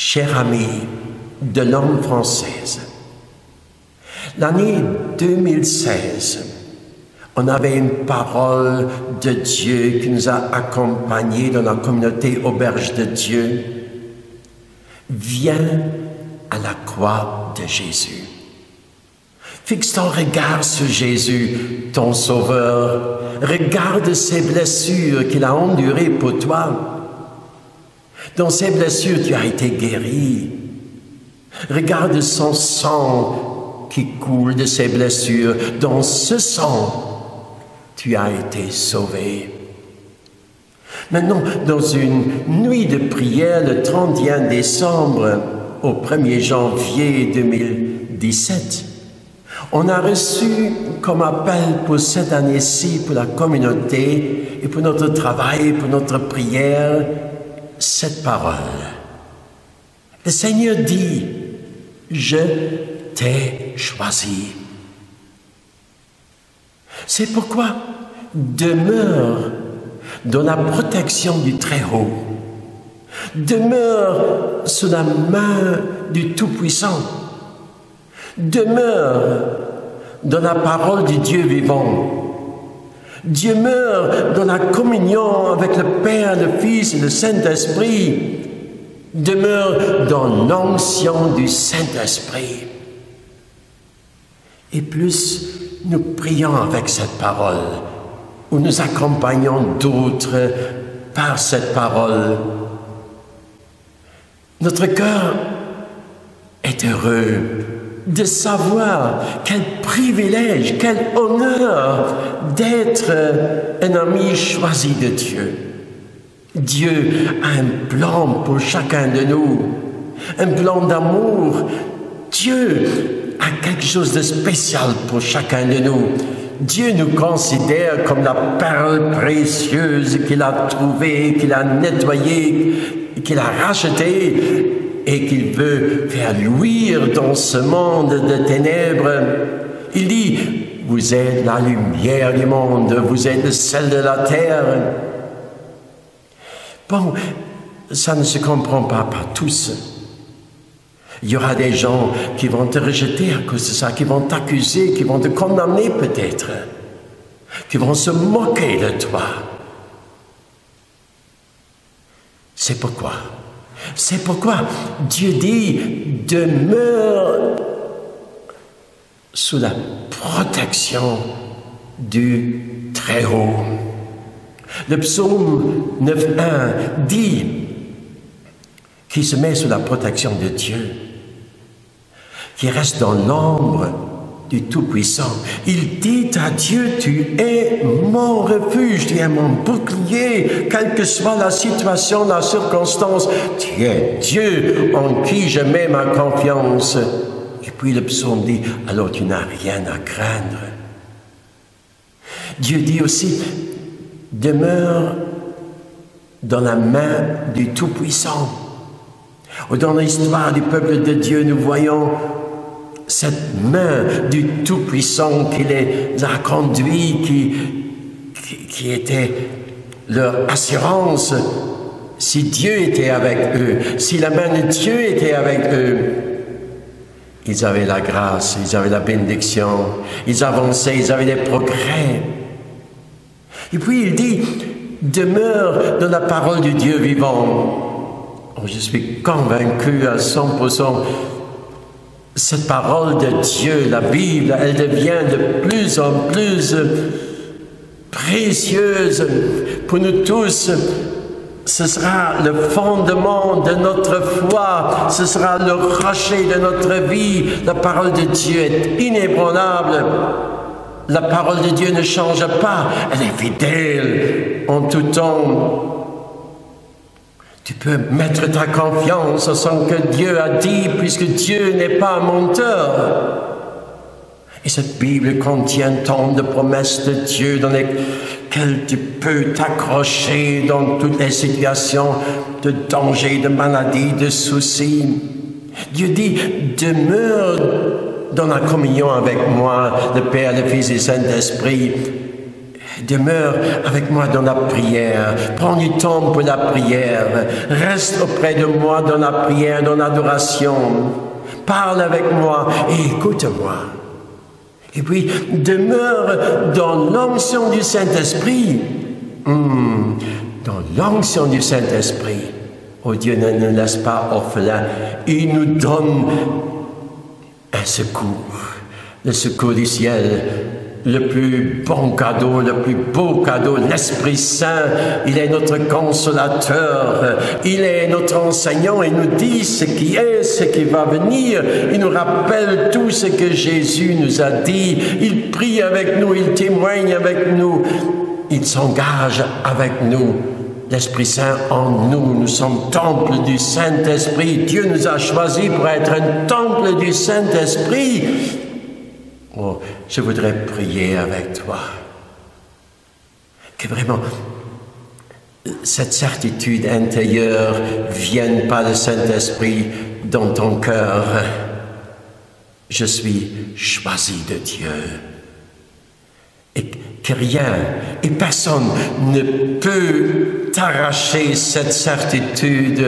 Cher ami de langue française, l'année 2016, on avait une parole de Dieu qui nous a accompagnés dans la communauté Auberge de Dieu. Viens à la croix de Jésus. Fixe ton regard sur Jésus, ton Sauveur. Regarde ses blessures qu'il a endurées pour toi. Dans ces blessures, tu as été guéri. Regarde son sang qui coule de ses blessures. Dans ce sang, tu as été sauvé. Maintenant, dans une nuit de prière, le 31 décembre au 1er janvier 2017, on a reçu comme appel pour cette année-ci, pour la communauté et pour notre travail, pour notre prière, cette parole. Le Seigneur dit, « Je t'ai choisi ». C'est pourquoi demeure dans la protection du Très-Haut. Demeure sous la main du Tout-Puissant. Demeure dans la parole du Dieu vivant. Demeure dans la communion avec le Père, le Fils et le Saint-Esprit. Demeure dans l'onction du Saint-Esprit. Et plus nous prions avec cette parole, ou nous accompagnons d'autres par cette parole, notre cœur est heureux de savoir quel privilège, quel honneur d'être un ami choisi de Dieu. Dieu a un plan pour chacun de nous, un plan d'amour. Dieu a quelque chose de spécial pour chacun de nous. Dieu nous considère comme la perle précieuse qu'il a trouvée, qu'il a nettoyée, qu'il a rachetée et qu'il veut faire luire dans ce monde de ténèbres. Il dit, vous êtes la lumière du monde, vous êtes le sel de la terre. Bon, ça ne se comprend pas par tous. Il y aura des gens qui vont te rejeter à cause de ça, qui vont t'accuser, qui vont te condamner peut-être, qui vont se moquer de toi. C'est pourquoi Dieu dit, demeure sous la protection du Très-Haut. Le psaume 9.1 dit qu'il se met sous la protection de Dieu, qui reste dans l'ombre du Tout-Puissant. Il dit à Dieu, tu es mon refuge, tu es mon bouclier, quelle que soit la situation, la circonstance, tu es Dieu en qui je mets ma confiance. Et puis le psaume dit, alors tu n'as rien à craindre. Dieu dit aussi, demeure dans la main du Tout-Puissant. Dans l'histoire du peuple de Dieu, nous voyons cette main du Tout-Puissant qui les a conduits, qui était leur assurance. Si Dieu était avec eux, si la main de Dieu était avec eux, ils avaient la grâce, ils avaient la bénédiction, ils avançaient, ils avaient des progrès. Et puis il dit, demeure dans la parole du Dieu vivant. Oh, je suis convaincu à 100%, cette parole de Dieu, la Bible, elle devient de plus en plus précieuse pour nous tous. Ce sera le fondement de notre foi, ce sera le rocher de notre vie. La parole de Dieu est inébranlable. La parole de Dieu ne change pas, elle est fidèle en tout temps. Tu peux mettre ta confiance en ce que Dieu a dit, puisque Dieu n'est pas un menteur. Et cette Bible contient tant de promesses de Dieu dans lesquelles tu peux t'accrocher dans toutes les situations de danger, de maladie, de soucis. Dieu dit, demeure dans la communion avec moi, le Père, le Fils et le Saint-Esprit. Demeure avec moi dans la prière. Prends du temps pour la prière. Reste auprès de moi dans la prière, dans l'adoration. Parle avec moi et écoute-moi. Et puis, demeure dans l'onction du Saint-Esprit. Dans l'onction du Saint-Esprit. Oh Dieu ne nous laisse pas orphelins. Il nous donne un secours. Le secours du ciel. Le plus bon cadeau, le plus beau cadeau, l'Esprit Saint, il est notre consolateur, il est notre enseignant, il nous dit ce qui est, ce qui va venir, il nous rappelle tout ce que Jésus nous a dit, il prie avec nous, il témoigne avec nous, il s'engage avec nous. L'Esprit Saint en nous, nous sommes temple du Saint-Esprit, Dieu nous a choisis pour être un temple du Saint-Esprit. Oh, je voudrais prier avec toi. Que vraiment, cette certitude intérieure vienne par le Saint-Esprit dans ton cœur. Je suis choisi de Dieu. Et que rien et personne ne peut t'arracher cette certitude.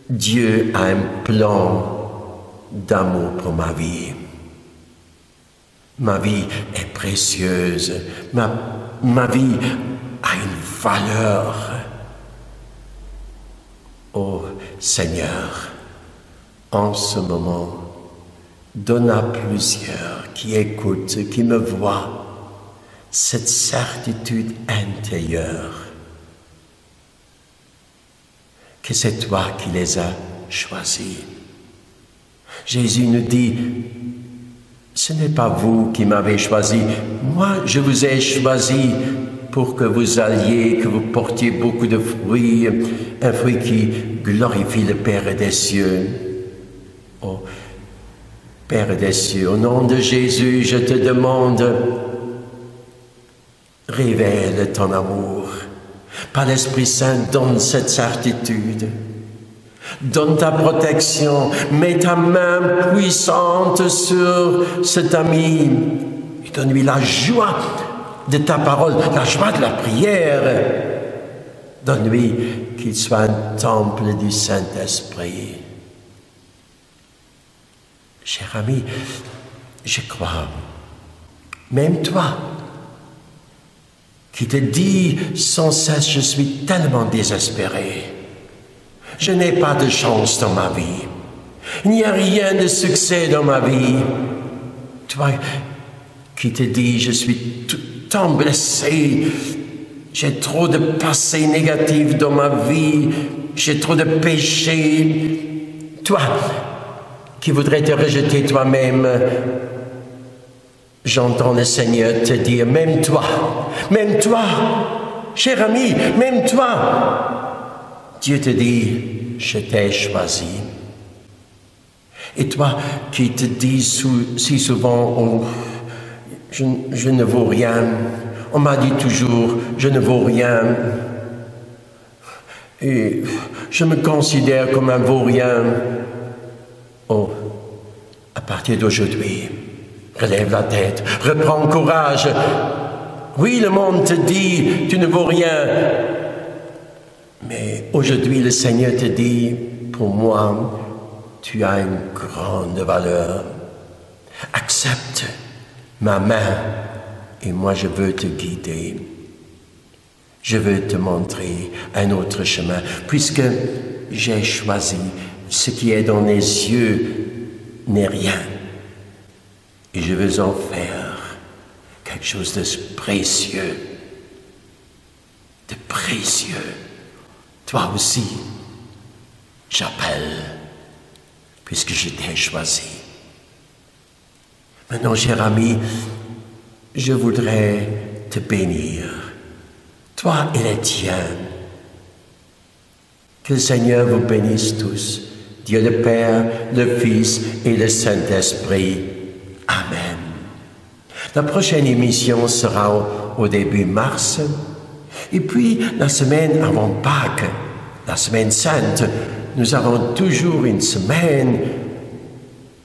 Dieu a un plan d'amour pour ma vie. Ma vie est précieuse. Ma vie a une valeur. Oh Seigneur, en ce moment, donne à plusieurs qui écoutent, qui me voient, cette certitude intérieure que c'est toi qui les as choisis. Jésus nous dit, ce n'est pas vous qui m'avez choisi, moi je vous ai choisi pour que vous alliez, que vous portiez beaucoup de fruits, un fruit qui glorifie le Père des cieux. Oh, Père des cieux, au nom de Jésus, je te demande, révèle ton amour. Par l'Esprit Saint, donne cette certitude. Donne ta protection, mets ta main puissante sur cet ami et donne-lui la joie de ta parole, la joie de la prière. Donne-lui qu'il soit un temple du Saint-Esprit. Cher ami, je crois, même toi, qui te dis sans cesse, je suis tellement désespéré. Je n'ai pas de chance dans ma vie. Il n'y a rien de succès dans ma vie. Toi qui te dis, je suis tout le temps blessé. J'ai trop de passé négatif dans ma vie. J'ai trop de péchés. Toi qui voudrais te rejeter toi-même, j'entends le Seigneur te dire, même toi, cher ami, même toi, Dieu te dit, je t'ai choisi. Et toi qui te dis si souvent, oh, je ne vaux rien, on m'a dit toujours, je ne vaux rien, et je me considère comme un vaurien. Oh, à partir d'aujourd'hui, relève la tête, reprends courage. Oui, le monde te dit, tu ne vaux rien. Mais aujourd'hui, le Seigneur te dit, pour moi, tu as une grande valeur. Accepte ma main et moi je veux te guider. Je veux te montrer un autre chemin, puisque j'ai choisi ce qui est dans les yeux n'est rien. Et je veux en faire quelque chose de précieux. De précieux. Toi aussi, j'appelle, puisque je t'ai choisi. Maintenant, cher ami, je voudrais te bénir, toi et les tiens. Que le Seigneur vous bénisse tous, Dieu le Père, le Fils et le Saint-Esprit. Amen. La prochaine émission sera au début mars. Et puis, la semaine avant Pâques, la semaine sainte, nous avons toujours une semaine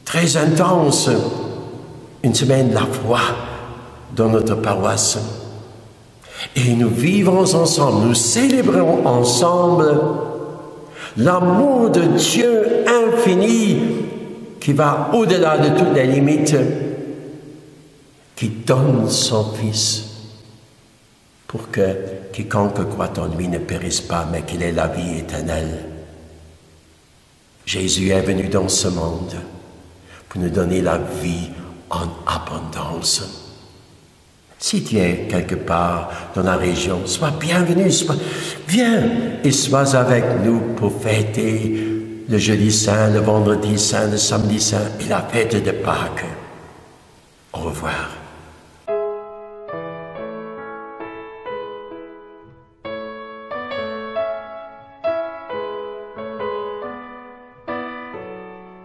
très intense, une semaine de la foi dans notre paroisse. Et nous vivons ensemble, nous célébrons ensemble l'amour de Dieu infini qui va au-delà de toutes les limites, qui donne son Fils pour que quiconque croit en lui ne périsse pas, mais qu'il ait la vie éternelle. Jésus est venu dans ce monde pour nous donner la vie en abondance. Si tu es quelque part dans la région, sois bienvenu, viens et sois avec nous pour fêter le jeudi saint, le vendredi saint, le samedi saint et la fête de Pâques. Au revoir.